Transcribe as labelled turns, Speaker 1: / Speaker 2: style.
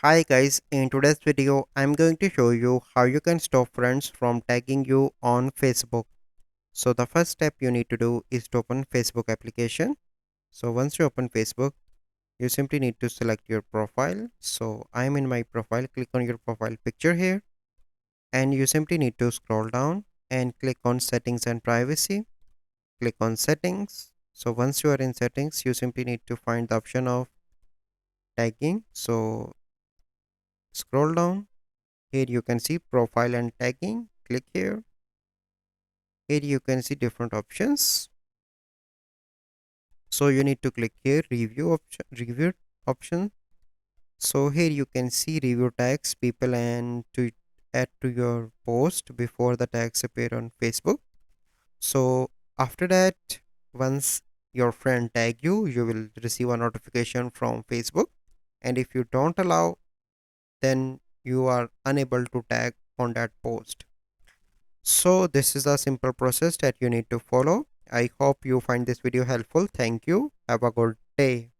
Speaker 1: Hi guys, in today's video I'm going to show you how you can stop friends from tagging you on Facebook. So the first step you need to do is to open Facebook application. So once you open Facebook, you simply need to select your profile. So I'm in my profile, click on your profile picture here and you simply need to scroll down and click on settings and privacy. Click on settings. So once you are in settings, you simply need to find the option of tagging. So scroll down. Here you can see profile and tagging. Click here. Here you can see different options. So you need to click here review option. So here you can see review tags people and to add to your post before the tags appear on Facebook. So after that, once your friend tag you, you will receive a notification from Facebook. And if you don't allow, then you are unable to tag on that post. So this is a simple process that you need to follow. I hope you find this video helpful. Thank you. Have a good day.